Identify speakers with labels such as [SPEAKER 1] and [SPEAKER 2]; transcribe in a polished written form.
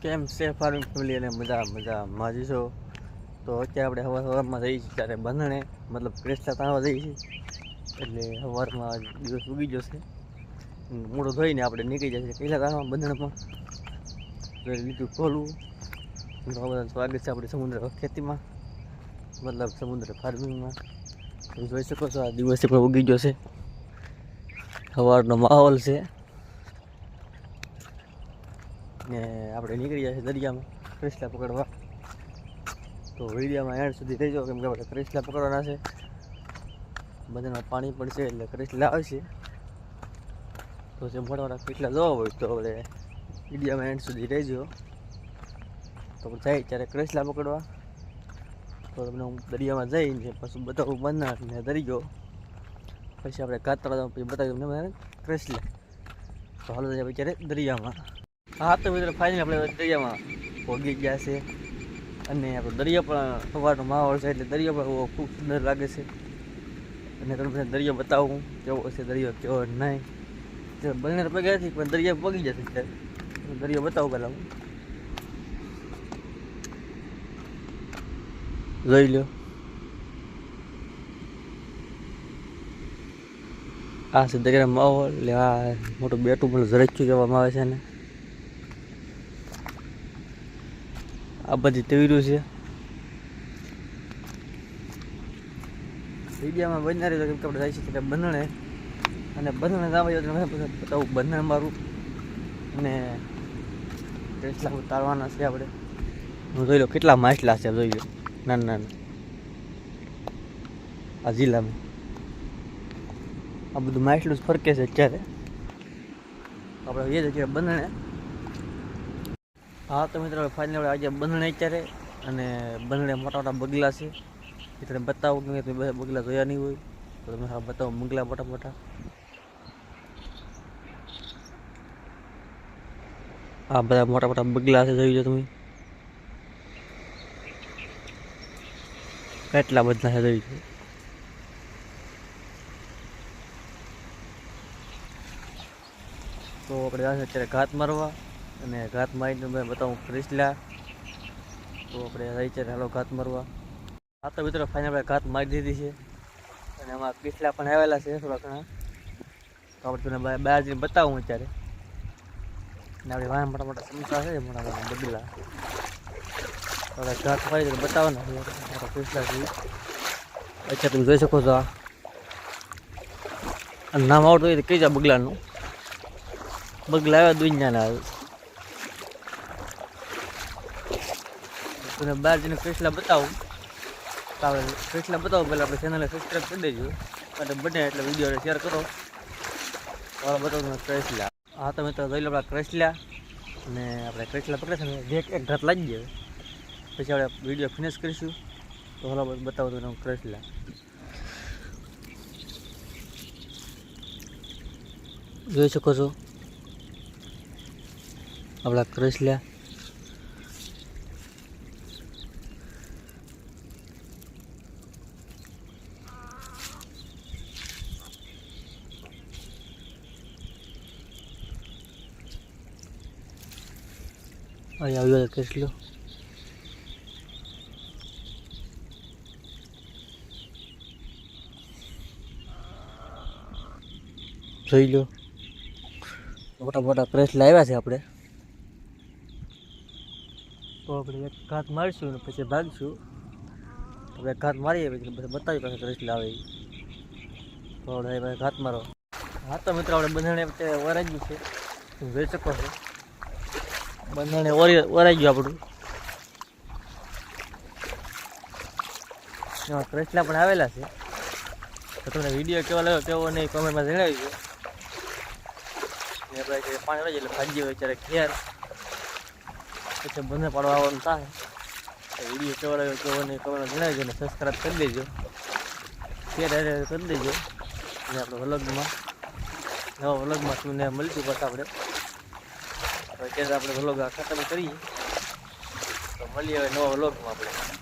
[SPEAKER 1] કેમ છે farming family અને મજા માજી છો. તો અત્યારે આપણે સવારમાં જઈએ છીએ ત્યારે બંધણે મતલબ ક્રેસલા તાણવા જઈએ છીએ. એટલે સવારમાં દિવસ ઉગી જશે, મોડું ધોઈને આપણે નીકળી જશે ક્રેસલા તાણવા બંધણમાં. લીધું ખોલવું બધા સ્વાગત છે આપણે સમુદ્ર ખેતીમાં, મતલબ સમુદ્ર ફાર્મિંગમાં. તમે જોઈ શકો છો આ દિવસે પણ ઉગી જશે, સવારનો માહોલ છે ને આપણે નીકળી જશે દરિયામાં ક્રેસલા પકડવા. તો વિડીયોમાં એન્ડ સુધી રહેજો, કેમ કે આપણે ક્રેસલા પકડવાના છે. બધામાં પાણી પડશે એટલે ક્રેસલા આવશે. તો જે મોટા મોટા ક્રેસલા જોવા હોય તો આપણે વિડીયોમાં એન્ડ સુધી રહેજો. તો જાય ત્યારે ક્રેસલા પકડવા. તો તમને હું દરિયામાં જઈને પછી બતાવું બંધ ને દરિયો, પછી આપણે કાતરા પછી બતાવી તમને ક્રેસલા. તો હાલો જાય અત્યારે દરિયામાં. હા તો મિત્રો ફાઇનલ આપણે દરિયામાં પહોંચી ગયા છે, અને આપણો દરિયો પણ સવારનો માહોલ છે એટલે દરિયો પણ ખૂબ સુંદર લાગે છે. અને તમને દરિયો બતાવું કેવો છે દરિયો કેવો નહીં. બંને પગ્યા નથી પણ દરિયા પગી જશે ત્યારે દરિયો બતાવું પહેલાં હું. જોઈ લો, આ છે દરિયાનો માહોલ. એટલે આ મોટું બેટું પણ ઝરચ્યું કહેવામાં આવે છે ને. આ બધી તૈરું છે. વિડીયામાં બની રહ્યો કેમ કે આપણે જાય છે ત્યારે બંધણે, અને બંધણે જવા બતાવું બંધણ મારું. અને ક્રેસલા ઉતારવાના છે આપણે. હું જોઈ લો કેટલા માછલા છે, જોઈ લો નાના નાના આ જિલ્લામાં. આ બધું માછલું જ ફરકે છે અત્યારે. આપણે એ જગ્યાએ બંધણે. હા તો મિત્રો ફાઇનલ આજે બંધણે અત્યારે, અને બંધણે મોટા મોટા બગલા છે એ તમને બતાવું. કે તમે બગલા જોયા નહીં હોય તો તમે બતાવું બગલા મોટા મોટા. આ બધા મોટા મોટા બગલા છે, જોઈ લો તમે કેટલા બધા છે જોઈ લો. તો આપણે જશે અત્યારે ઘાત મારવા, અને ઘાત મારીને મેં બતાવું ક્રેસલા. તો આપણે અત્યારે હાલો ઘાત મારવા. હા તો મિત્રો ફાઇનલ આપણે ઘાત મારી દીધી છે, અને આમાં ક્રેસલા પણ આવેલા છે થોડા ઘણા. તો આપણે તમને બહાર જઈને બતાવું અત્યારે. અને આપણે વાહ મોટા મોટા સમસા છે, મોટા મોટા બગલા. આપણે ઘાત મારી દઈને બતાવવાના મોટા ક્રેસલા છે. અત્યારે તમે જોઈ શકો છો. આ નામ આવડતું હોય તો કઈ જા બગલાનું. બગલા આવ્યા દુનિયાના આવે. તમને બહાર જઈને ક્રેસલા બતાવું. તો આપણે ક્રેસલા બતાવું પહેલાં આપણે ચેનલને સબસ્ક્રાઈબ કરી દેજો, અને બને એટલે વિડીયોને શેર કરો. તો બતાવું તમે ક્રેસલા. હા તમે તો જોઈ લો આપણા ક્રેસલા. અને આપણે ક્રેસલા પકડે છે ને એક ઘાત લાગી જાય પછી આપણે વિડીયો ફિનિશ કરીશું. તો હાલો બતાવું તમને ક્રેસલા. જોઈ શકો છો આપણા ક્રેસલા. અહીં આવ્યો ક્રેસલો. જોઈ લો મોટા મોટા ક્રેસલા આવ્યા છે આપણે. તો આપણે એક ઘાત મારીશું ને પછી ભાગશું. આપણે ઘાત મારીએ પછી બતાવી પાસે ક્રેસલા આવે. તો આપણે ઘાત મારો. હા તો મિત્રો આપણે બંધણે વરાઈ ગયું છે, તમે જોઈ શકો છો. બંધણે વરાઈ ગયું આપણું. એમાં ક્રેસલા પણ આવેલા છે. તો તમને વિડીયો કેવો લાગ્યો કેવો નહીં કોમેન્ટમાં જણાવીજો. આપણે પાણી રહી એટલે ભાગી હોય ત્યારે ઘેર, પછી બંને પાડવા આવવાનું થાય. વિડીયો કેવો લાગ્યો કેવો નહીં કોમેન્ટમાં જણાવીજો, અને સબસ્ક્રાઈબ કરી દેજો, શેર કરી દેજો. અને આપણે વ્લોગમાં નવા વ્લોગમાં તમને મળીશું. બસ આપણે અત્યારે આપણે વ્લોગ ખતમ કરીએ, તો મળીએ હવે નવા વ્લોગમાં આપણે.